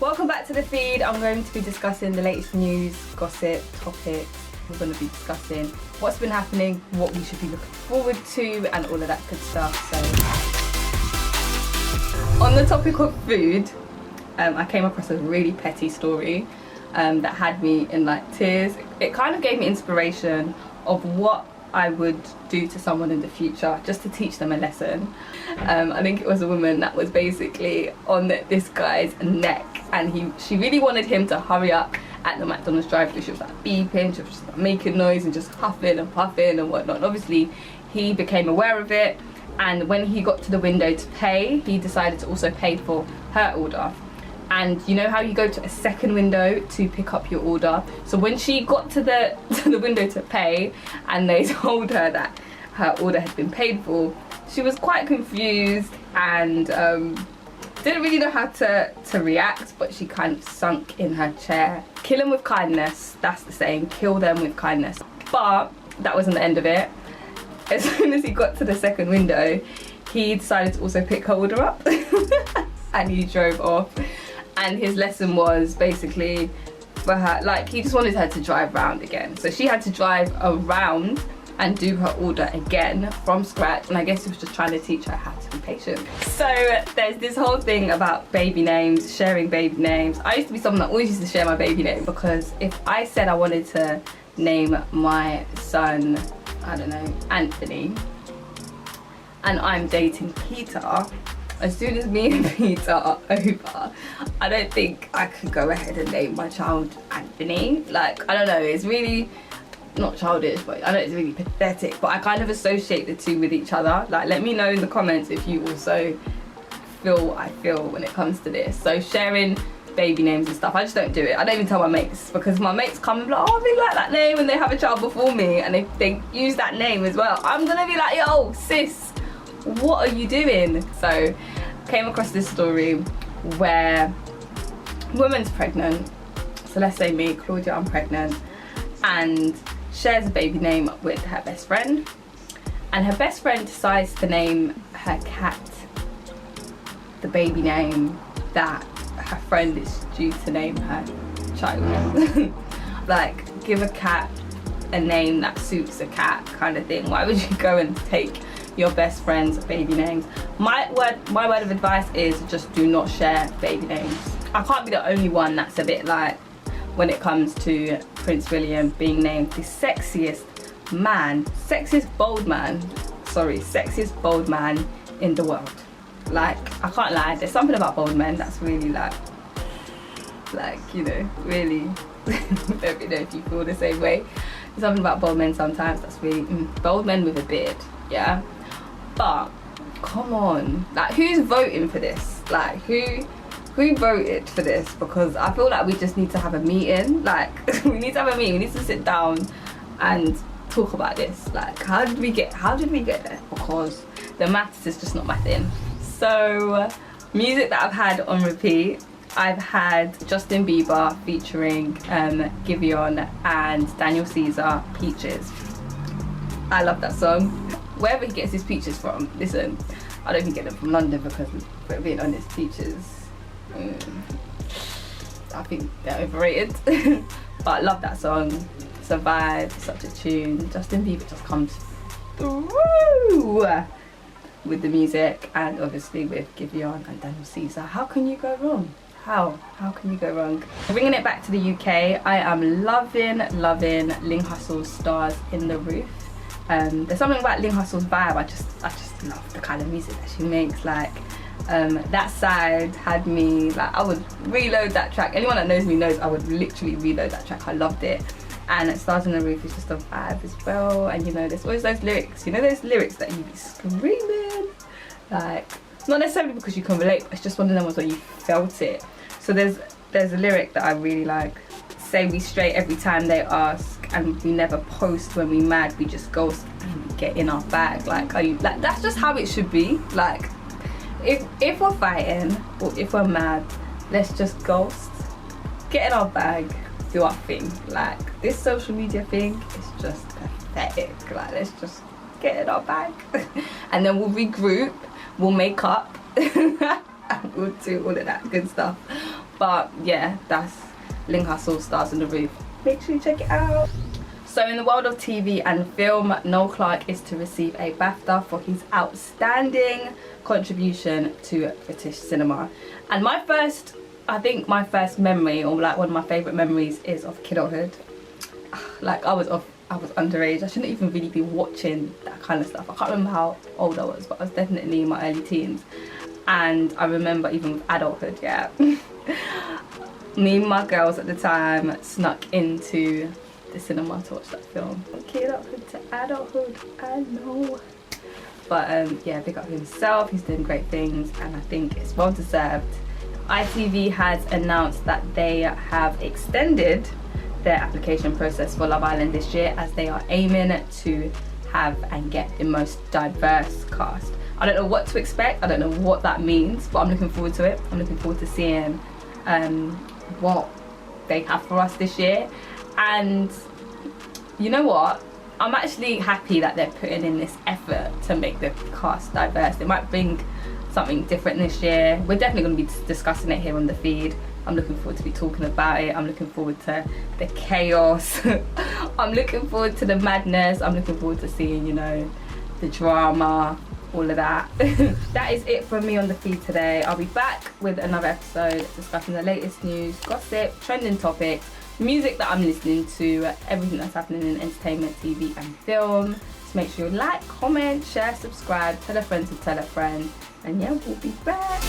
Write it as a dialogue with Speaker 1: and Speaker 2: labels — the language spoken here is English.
Speaker 1: Welcome back to the feed. I'm going to be discussing the latest news, gossip, topics. We're going to be discussing what's been happening, what we should be looking forward to, and all of that good stuff. So, on the topic of food, I came across a really petty story that had me in like tears. It kind of gave me inspiration of what I would do to someone in the future, just to teach them a lesson. I think it was a woman that was basically on this guy's neck, and she really wanted him to hurry up at the McDonald's drive-thru. She was like beeping, she was just like making noise and just huffing and puffing and whatnot. And obviously he became aware of it, and when he got to the window to pay, he decided to also pay for her order. And you know how you go to a second window to pick up your order? So when she got to the window to pay, and they told her that her order had been paid for, she was quite confused and didn't really know how to react, but she kind of sunk in her chair. Kill them with kindness, that's the saying, kill them with kindness. But that wasn't the end of it. As soon as he got to the second window, he decided to also pick her order up and he drove off. And his lesson was basically for her, like, he just wanted her to drive round again. So she had to drive around and do her order again from scratch, and I guess he was just trying to teach her how to be patient. So there's this whole thing about baby names, sharing baby names. I used to be someone that always used to share my baby name, because if I said I wanted to name my son, I don't know, Anthony, and I'm dating Peter, as soon as me and Peter are over, I don't think I could go ahead and name my child Anthony. Like, I don't know, it's really not childish, but I know it's really pathetic, but I kind of associate the two with each other. Like, let me know in the comments if you also feel what I feel when it comes to this. So sharing baby names and stuff, I just don't do it. I don't even tell my mates, because my mates come and be like, oh, they like that name, and they have a child before me, and if they use that name as well, I'm gonna be like, yo, sis, what are you doing? So came across this story where a woman's pregnant, so let's say me, Claudia, I'm pregnant, and shares a baby name with her best friend, and her best friend decides to name her cat the baby name that her friend is due to name her child. Like, give a cat a name that suits a cat kind of thing. Why would you go and take your best friend's baby names? My word of advice is just do not share baby names. I can't be the only one that's a bit like, when it comes to Prince William being named the sexiest bold man in the world. Like, I can't lie, there's something about bold men that's really like, you know, really, let me know if you feel the same way. There's something about bold men sometimes that's really, bold men with a beard, yeah? But, come on, like, who's voting for this? Like, who voted for this? Because I feel like we just need to have a meeting. Like, we need to have a meeting, we need to sit down and talk about this. Like, how did we get there? Because the maths is just not my thing. So, music that I've had on repeat, I've had Justin Bieber featuring Giveon and Daniel Caesar, Peaches. I love that song. Wherever he gets his peaches from, listen, I don't even get them from London, because we're being honest, peaches, I think they're overrated. But I love that song. Survive, such a tune. Justin Bieber just comes through with the music, and obviously with Giveon and Daniel Caesar. How can you go wrong? How can you go wrong? Bringing it back to the UK, I am loving Ling Hustle's Stars in the Roof. There's something about Ling Hustle's vibe. I just love the kind of music that she makes. Like, that side had me, like, I would reload that track. Anyone that knows me knows I would literally reload that track. I loved it. And Stars in the Roof is just a vibe as well. And you know, there's always those lyrics, you know, those lyrics that you be screaming, like, not necessarily because you can relate, but it's just one of them ones where you felt it. So there's a lyric that I really like. Say we straight every time they ask, and we never post when we mad, we just ghost and get in our bag. Like, are you, like, that's just how it should be. Like, if we're fighting or if we're mad, let's just ghost, get in our bag, do our thing. Like, this social media thing is just pathetic. Like, let's just get in our bag and then we'll regroup, we'll make up and we'll do all of that good stuff. But yeah, that's Link Hustle Stars on the Roof. Make sure you check it out. So in the world of TV and film, Noel Clarke is to receive a BAFTA for his outstanding contribution to British cinema. And I think my first memory, or like one of my favourite memories, is of kidulthood. Like I was underage. I shouldn't even really be watching that kind of stuff. I can't remember how old I was, but I was definitely in my early teens. And I remember even with adulthood, yeah. Me and my girls at the time snuck into the cinema to watch that film. Kidulthood to adulthood, I know. But yeah, big up himself, he's doing great things, and I think it's well deserved. ITV has announced that they have extended their application process for Love Island this year, as they are aiming to have and get the most diverse cast. I don't know what to expect, I don't know what that means, but I'm looking forward to it. I'm looking forward to seeing what they have for us this year. And you know what, I'm actually happy that they're putting in this effort to make the cast diverse. They might bring something different this year. We're definitely going to be discussing it here on the feed. I'm looking forward to be talking about it. I'm looking forward to the chaos. I'm looking forward to the madness. I'm looking forward to seeing, you know, the drama, all of that. That is it from me on the feed today. I'll be back with another episode discussing the latest news, gossip, trending topics, music that I'm listening to, everything that's happening in entertainment, TV and film. So make sure you like, comment, share, subscribe, tell a friend to tell a friend, and yeah, we'll be back.